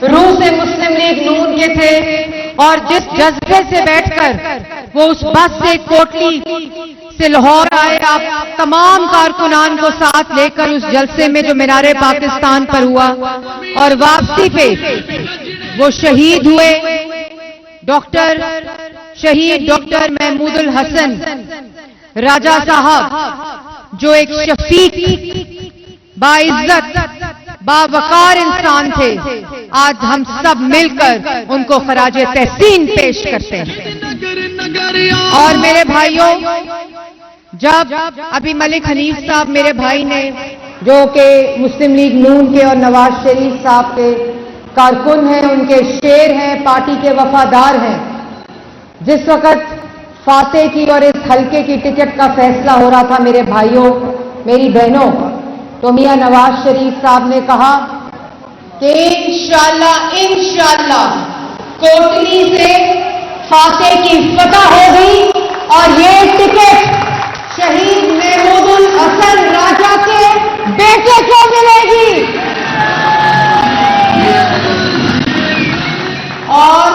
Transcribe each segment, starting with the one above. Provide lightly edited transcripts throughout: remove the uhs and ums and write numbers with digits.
روح سے مسلم لیگ نون کے تھے اور جس جذبے سے بیٹھ کر وہ اس بس سے کوٹلی سے لاہور آئے، آپ تمام کارکنان کو ساتھ لے کر اس جلسے میں جو مینار پاکستان پر ہوا اور واپسی پہ وہ شہید ہوئے، شہید ڈاکٹر محمود الحسن راجہ صاحب جو ایک شفیق، باعزت، باوقار انسان تھے، آج ہم سب مل کر ان کو خراج تحسین پیش کرتے ہیں۔ اور میرے بھائیوں، جب ابھی ملک حنیف صاحب میرے بھائی نے، جو کہ مسلم لیگ نون کے اور نواز شریف صاحب کے کارکن ہیں، ان کے شیر ہیں، پارٹی کے وفادار ہیں، جس وقت فاتح کی اور اس حلقے کی ٹکٹ کا فیصلہ ہو رہا تھا میرے بھائیوں، میری بہنوں، تو میاں نواز شریف صاحب نے کہا کہ انشاءاللہ کوٹلی سے فاتح کی فتح ہوگی اور یہ ٹکٹ شہید محمود الحسن راجہ کے بیٹے کو ملے گی۔ اور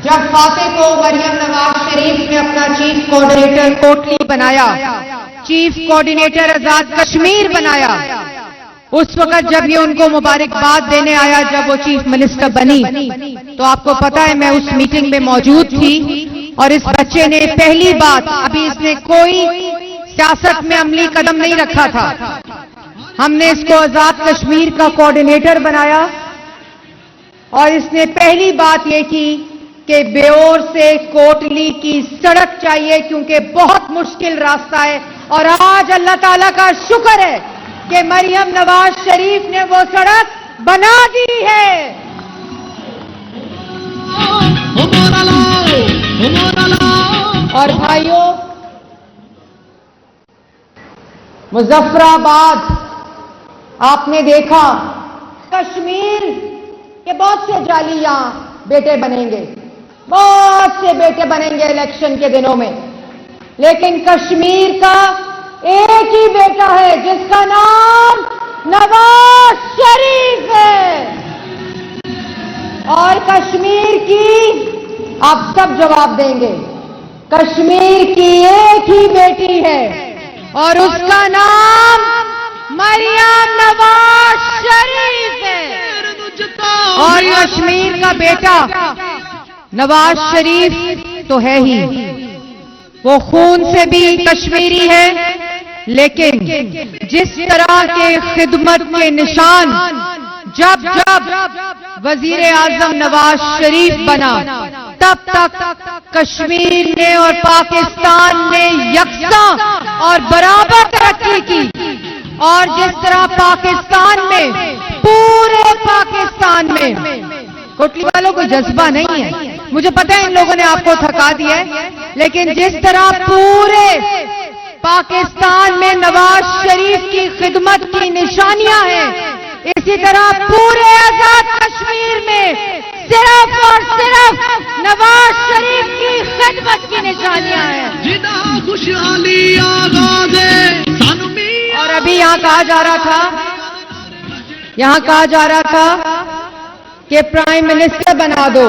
جب فاتح کو مریم نواز شریف نے اپنا چیف کوآرڈینیٹر کوٹلی بنایا، چیف کوآرڈینیٹر آزاد کشمیر بنایا، اس وقت جب یہ ان کو مبارکباد دینے آیا، جب وہ چیف منسٹر بنی، تو آپ کو پتا ہے میں اس میٹنگ میں موجود تھی، اور اس بچے نے پہلی بات، ابھی اس نے کوئی سیاست میں عملی قدم نہیں رکھا تھا، ہم نے اس کو آزاد کشمیر کا کوآرڈینیٹر بنایا، اور اس نے پہلی بات یہ کی کہ بیور سے کوٹلی کی سڑک چاہیے، کیونکہ بہت مشکل راستہ ہے، اور آج اللہ تعالیٰ کا شکر ہے کہ مریم نواز شریف نے وہ سڑک بنا دی ہے۔ اور بھائیوں، مظفر آباد آپ نے دیکھا، کشمیر کے بہت سے جعلی یہاں بیٹے بنیں گے، بہت سے بیٹے بنیں گے الیکشن کے دنوں میں، لیکن کشمیر کا ایک ہی بیٹا ہے جس کا نام نواز شریف ہے، اور کشمیر کی آپ سب جواب دیں گے، کشمیر کی ایک ہی بیٹی ہے اور اس کا نام مریم نواز شریف ہے، اور کشمیر کا بیٹا نواز شریف تو ہے ہی، وہ خون سے بھی کشمیری ہے، لیکن جس طرح کے خدمت کے نشان جب وزیر اعظم نواز شریف بنا، تب تک کشمیر نے اور پاکستان نے یکساں اور برابر ترقی کی، اور جس طرح پاکستان میں، پورے پاکستان میں، کوٹلی والوں کو جذبہ نہیں ہے، مجھے پتا ہے ان لوگوں نے آپ کو تھکا دیا ہے، لیکن جس طرح پورے پاکستان میں نواز شریف کی خدمت کی نشانیاں ہیں، اسی طرح پورے آزاد کشمیر میں صرف اور صرف نواز شریف کی خدمت کی نشانیاں ہیں۔ اور ابھی یہاں کہا جا رہا تھا کہ پرائم منسٹر بنا دو،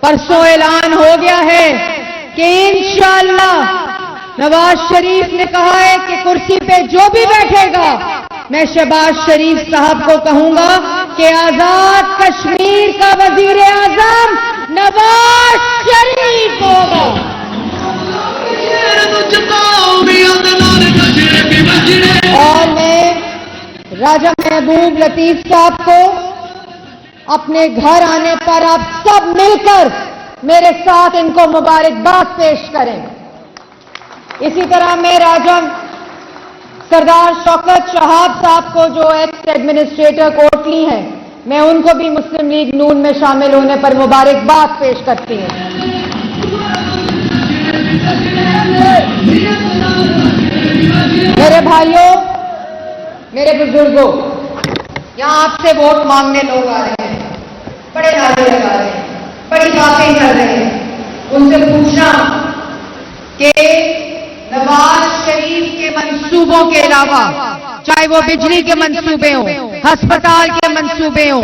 پرسوں اعلان ہو گیا ہے کہ انشاءاللہ نواز شریف نے کہا ہے کہ کرسی پہ جو بھی بیٹھے گا، میں شہباز شریف صاحب کو کہوں گا کہ آزاد کشمیر کا وزیر اعظم نواز شریف ہوگا۔ اور میں راجہ محبوب لطیف صاحب کو اپنے گھر آنے پر آپ سب مل کر میرے ساتھ ان کو مبارکباد پیش کریں۔ اسی طرح میں راجہ سردار شوکت شہاب صاحب کو، جو ایکس ایڈمنسٹریٹر کوٹلی ہیں، میں ان کو بھی مسلم لیگ نون میں شامل ہونے پر مبارکباد پیش کرتی ہوں۔ میرے بھائیوں، میرے بزرگوں، یہاں آپ سے ووٹ مانگنے لوگ آ رہے ہیں، بڑے نعرے لگا رہے ہیں، بڑی باتیں کر رہے ہیں، ان سے پوچھنا کہ نواز شریف کے منصوبوں کے علاوہ، چاہے وہ بجلی کے منصوبے ہوں، ہسپتال کے منصوبے ہوں،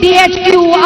DHQ,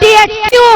THQ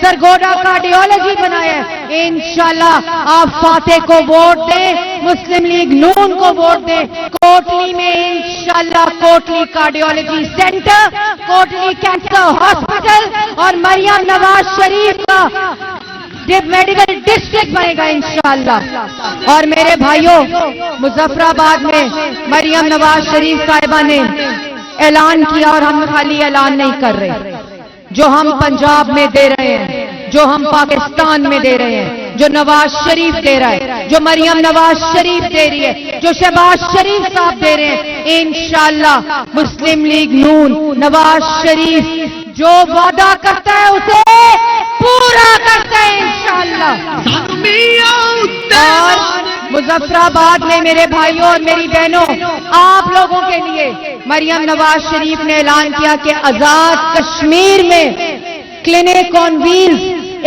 سرگودا کارڈیولوجی بنایا ہے. انشاءاللہ آپ فاتح کو ووٹ دیں, مسلم لیگ نون کو ووٹ دیں. کوٹلی میں انشاءاللہ Kotli cardiology centre, Kotli cancer hospital اور مریم نواز شریف کا میڈیکل ڈسٹرکٹ بنے گا انشاءاللہ. اور میرے بھائیوں, مظفر آباد میں مریم نواز شریف صاحبہ نے اعلان کیا, اور ہم خالی اعلان نہیں کر رہے, جو ہم پنجاب میں دے رہے ہیں, جو ہم پاکستان میں دے رہے ہیں, جو نواز شریف دے رہا ہے, جو مریم نواز شریف دے رہی ہے, جو شہباز شریف صاحب دے رہے ہیں, انشاءاللہ مسلم لیگ نون نواز شریف جو وعدہ کرتا ہے اسے پورا کرتا ہے انشاءاللہ. اور مظفر آباد میں میرے بھائیوں اور میری بہنوں, آپ لوگوں کے لیے مریم نواز شریف نے اعلان کیا کہ آزاد کشمیر میں کلینک آن ویلز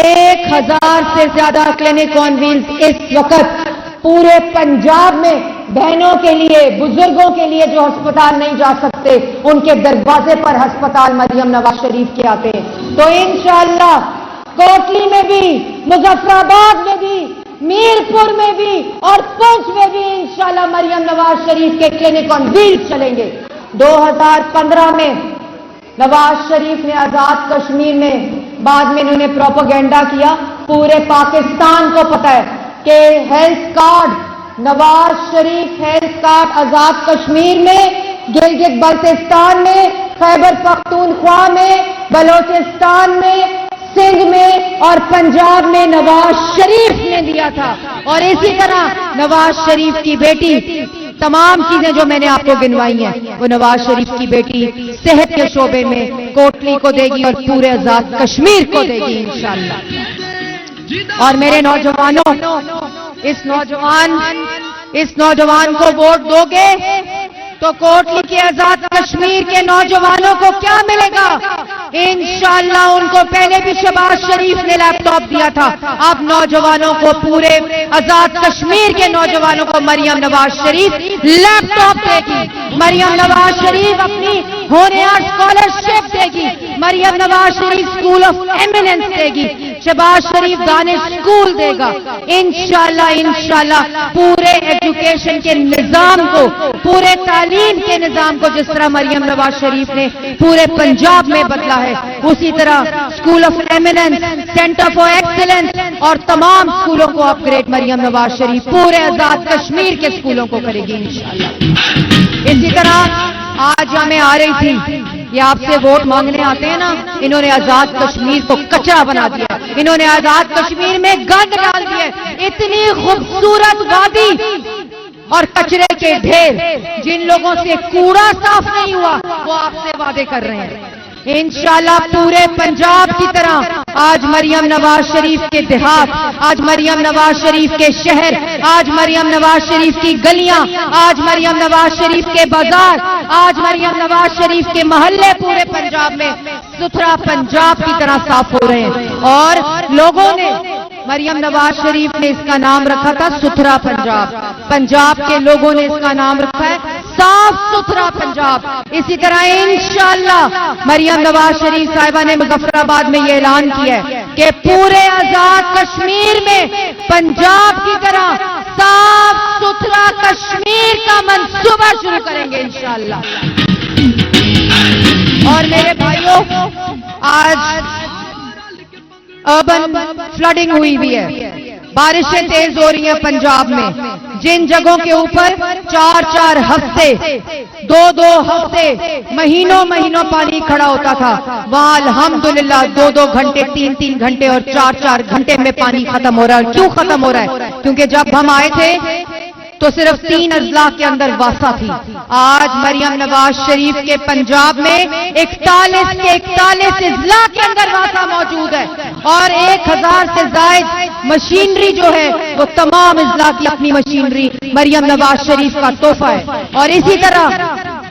1000 سے زیادہ کلینک آن ویلز اس وقت پورے پنجاب میں بہنوں کے لیے, بزرگوں کے لیے جو ہسپتال نہیں جا سکتے, ان کے دروازے پر ہسپتال مریم نواز شریف کے آتے ہیں. تو انشاءاللہ کوٹلی میں بھی, مظفر آباد میں بھی, میرپور میں بھی اور پنچ میں بھی انشاءاللہ مریم نواز شریف کے کلینک آن ویلز چلیں گے. 2015 میں نواز شریف نے آزاد کشمیر میں, بعد میں انہوں نے پروپیگنڈا کیا, پورے پاکستان کو پتا ہے کہ health card Nawaz Sharif health card Azad Kashmir میں, گلگت بلتستان میں, خیبر پختونخوا میں, بلوچستان میں, سندھ میں اور پنجاب میں نواز شریف نے دیا تھا. اور اسی طرح نواز شریف کی بیٹی, تمام چیزیں جو میں نے آپ کو گنوائی ہیں وہ نواز شریف کی بیٹی صحت کے شعبے میں کوٹلی کو دے گی اور پورے آزاد کشمیر کو دے گی انشاءاللہ. اور میرے نوجوانوں, اس نوجوان کو ووٹ دو گے تو کوٹلی کے آزاد کشمیر کے نوجوانوں کو کیا ملے گا؟ انشاءاللہ ان کو پہلے بھی شہباز شریف نے لیپ ٹاپ دیا تھا, اب نوجوانوں کو, پورے آزاد کشمیر کے نوجوانوں کو مریم نواز شریف لیپ ٹاپ دے گی. مریم نواز شریف اپنی ہونہار اسکالرشپ دے گی, مریم نواز شریف اسکول آف ایمیننس دے گی, شہباز شریف دانش اسکول دے گا. انشاءاللہ پورے ایجوکیشن کے نظام کو, پورے تعلیم کے نظام کو جس طرح مریم نواز شریف نے پورے پنجاب میں بدلا ہے, اسی طرح school of eminence, centre for excellence اور تمام اسکولوں کو اپ گریڈ مریم نواز شریف پورے آزاد کشمیر کے اسکولوں کو کرے گی انشاءاللہ. اسی طرح آج ہمیں آ رہی تھی, یہ آپ سے ووٹ مانگنے آتے ہیں نا, انہوں نے آزاد کشمیر کو کچرا بنا دیا, انہوں نے آزاد کشمیر میں گند ڈال دیا. اتنی خوبصورت وادی اور کچرے کے ڈھیر, جن لوگوں سے کوڑا صاف نہیں ہوا وہ آپ سے وعدے کر رہے ہیں. انشاءاللہ پورے پنجاب کی طرح آج مریم نواز شریف کے دیہات, آج مریم نواز شریف کے شہر, آج مریم نواز شریف کی گلیاں, آج مریم نواز شریف کے بازار, آج مریم نواز شریف کے محلے پورے پنجاب میں ستھرا پنجاب کی طرح صاف ہو رہے ہیں. اور لوگوں نے, مریم نواز شریف نے اس کا نام رکھا تھا ستھرا پنجاب, پنجاب کے لوگوں نے اس کا نام رکھا ہے صاف ستھرا پنجاب. اسی طرح انشاءاللہ مریم نواز شریف صاحبہ نے مظفر آباد میں یہ اعلان کیا ہے کہ پورے آزاد کشمیر میں پنجاب کی طرح صاف ستھرا کشمیر کا منصوبہ شروع کریں گے انشاءاللہ. اور میرے بھائیوں, آج اربن فلڈنگ ہوئی ہے, بارشیں تیز ہو رہی ہیں پنجاب میں. جن جگہوں کے اوپر 4 ہفتے, 2 ہفتے, مہینوں پانی کھڑا ہوتا تھا, وہاں الحمدللہ 2 گھنٹے, 3 گھنٹے اور 4 گھنٹے میں پانی ختم ہو رہا ہے. کیوں ختم ہو رہا ہے؟ کیونکہ جب ہم آئے تھے تو صرف 3 اضلاع کے اندر واسطہ تھی. آج مریم نواز شریف کے پنجاب میں 41 اضلاع کے اندر واسطہ موجود ہے, اور 1000 سے زائد مشینری جو ہے وہ تمام اضلاع کی اپنی مشینری مریم نواز شریف کا تحفہ ہے. اور اسی طرح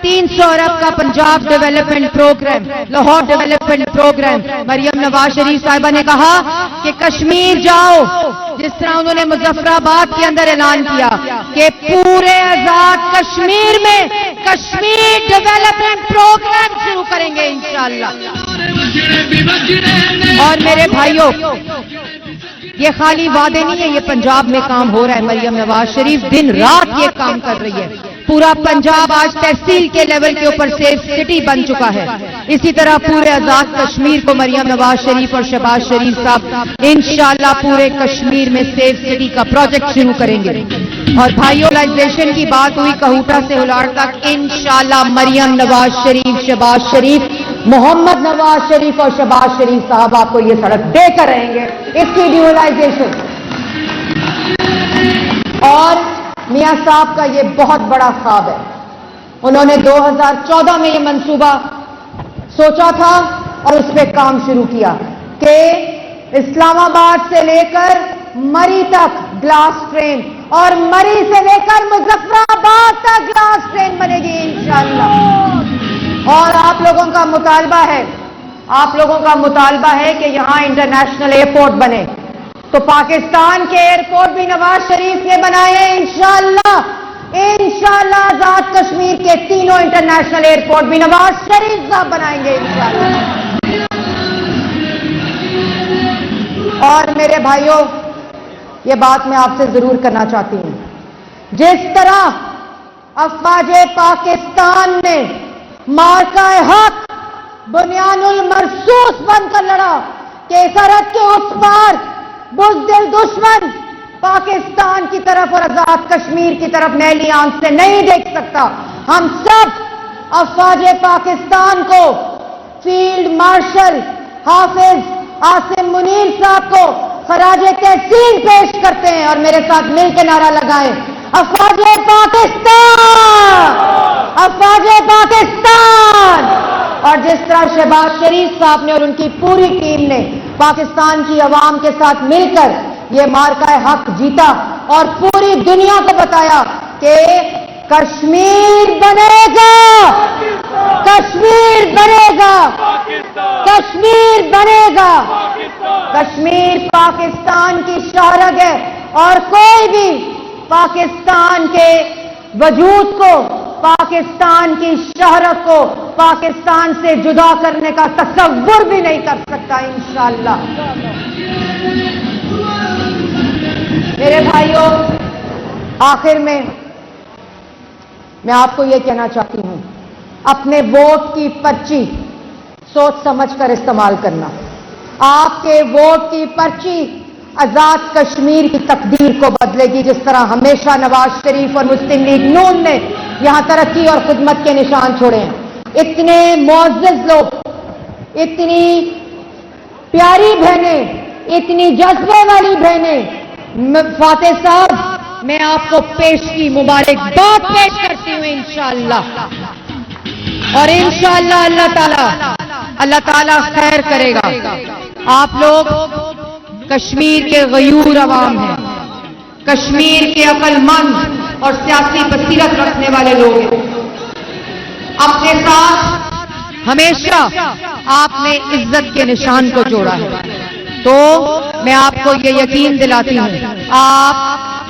300 ارب کا Punjab development program, Lahore development program. Maryam Nawaz Sharif صاحبہ نے کہا کہ کشمیر جاؤ, جس طرح انہوں نے مظفر آباد کے اندر اعلان کیا کہ پورے آزاد کشمیر میں کشمیر ڈیولپمنٹ پروگرام شروع کریں گے انشاءاللہ. اور میرے بھائیوں، یہ خالی وعدے نہیں ہے، یہ پنجاب میں کام ہو رہا ہے. مریم نواز شریف دن رات یہ کام کر رہی ہے. پورا پنجاب آج تحصیل کے لیول کے اوپر سیف سٹی بن چکا ہے. اسی طرح پورے آزاد کشمیر کو مریم نواز شریف اور شہباز شریف صاحب انشاءاللہ پورے کشمیر میں سیف سٹی کا پروجیکٹ شروع کریں گے. اور بھائیولائزیشن کی بات ہوئی کہوٹا سے ہلاڑ تک، انشاءاللہ مریم نواز شریف، شہباز شریف، محمد نواز شریف اور شہباز شریف صاحب آپ کو یہ سڑک دے کر رہیں گے، اس کی ڈیولائزیشن. اور میاں صاحب کا یہ بہت بڑا خواب ہے. انہوں نے 2014 میں یہ منصوبہ سوچا تھا اور اس پہ کام شروع کیا کہ اسلام آباد سے لے کر مری تک گلاس ٹرین اور مری سے لے کر مظفر آباد تک گلاس ٹرین بنے گی انشاءاللہ. اور آپ لوگوں کا مطالبہ ہے کہ یہاں انٹرنیشنل ایئرپورٹ بنے، تو پاکستان کے ایئرپورٹ بھی نواز شریف نے بنائے ہیں انشاءاللہ. انشاءاللہ آزاد کشمیر کے تینوں انٹرنیشنل ایئرپورٹ بھی نواز شریف صاحب بنائیں گے انشاءاللہ. اور میرے بھائیوں، یہ بات میں آپ سے ضرور کرنا چاہتی ہوں، جس طرح افواج پاکستان نے مارکہ حق بنیان المرصوص بن کر لڑا کہ سرحد کے اس پار بزدل دشمن پاکستان کی طرف اور آزاد کشمیر کی طرف میلی آنکھ سے نہیں دیکھ سکتا. ہم سب افواج پاکستان کو فیلڈ مارشل حافظ عاصم منیر صاحب کو خراج تحسین پیش کرتے ہیں. اور میرے ساتھ مل کے نعرہ لگائیں، افواج پاکستان، افواج پاکستان. اور جس طرح شہباز شریف صاحب نے اور ان کی پوری ٹیم نے پاکستان کی عوام کے ساتھ مل کر یہ مارکہ حق جیتا اور پوری دنیا کو بتایا کہ کشمیر بنے گا، کشمیر بنے گا، کشمیر بنے گا. کشمیر پاکستان کی شہرت ہے اور کوئی بھی پاکستان کے وجود کو، پاکستان کی شہرت کو پاکستان سے جدا کرنے کا تصور بھی نہیں کر سکتا انشاءاللہ. میرے بھائیوں، آخر میں آپ کو یہ کہنا چاہتی ہوں، اپنے ووٹ کی پرچی سوچ سمجھ کر استعمال کرنا. آپ کے ووٹ کی پرچی آزاد کشمیر کی تقدیر کو بدلے گی، جس طرح ہمیشہ نواز شریف اور مسلم لیگ نون نے یہاں ترقی اور خدمت کے نشان چھوڑے ہیں. اتنے معزز لوگ، اتنی پیاری بہنیں، اتنی جذبے والی بہنیں، فاتح صاحب میں آپ کو پیش کی مبارکباد پیش کرتی ہوں انشاءاللہ. اور انشاءاللہ اللہ تعالیٰ خیر کرے گا. آپ لوگ کشمیر کے غیور عوام ہیں، کشمیر کے عقل مند اور سیاسی بصیرت رکھنے والے لوگ ہیں. اپنے ساتھ ہمیشہ آپ نے عزت کے نشان کو جوڑا ہے. تو میں آپ کو یہ یقین دلاتی ہوں، آپ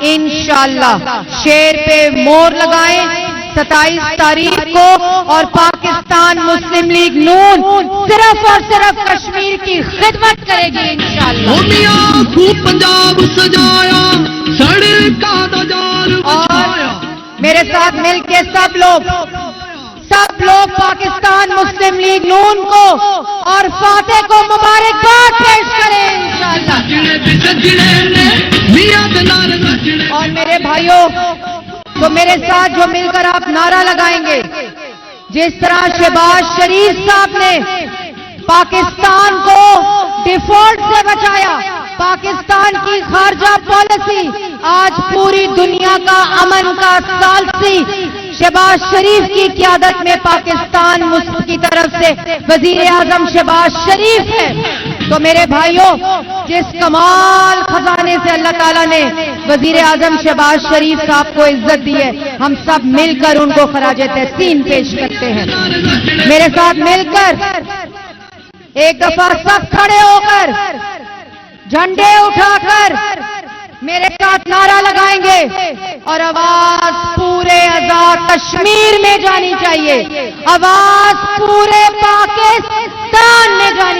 انشاءاللہ شیر پہ مور لگائیں 27 تاریخ کو، اور پاکستان مسلم لیگ نون صرف اور صرف کشمیر کی خدمت کرے گی انشاءاللہ. پنجاب سجایا سڑکاں دا جال بچایا. میرے ساتھ مل کے سب لوگ پاکستان مسلم لیگ نون کو اور فاتح کو مبارکباد پیش کریں انشاءاللہ. اور میرے بھائیوں، تو میرے ساتھ جو مل کر آپ نعرہ لگائیں گے، جس طرح شہباز شریف صاحب نے پاکستان کو ڈیفالٹ سے بچایا، پاکستان کی خارجہ پالیسی آج پوری دنیا کا امن کا ثالثی شہباز شریف کی قیادت میں پاکستان کی طرف سے وزیر اعظم شہباز شریف ہے. تو میرے بھائیوں، جس کمال خزانے سے اللہ تعالیٰ نے وزیر اعظم شہباز شریف صاحب کو عزت دی ہے، ہم سب مل کر ان کو خراج تحسین پیش کرتے ہیں. میرے ساتھ مل کر ایک دفعہ سب کھڑے ہو کر جھنڈے اٹھا کر میرے ساتھ نعرہ لگائیں گے اور آواز پورے آزاد کشمیر میں جانی چاہیے، آواز پورے پاکستان میں جانی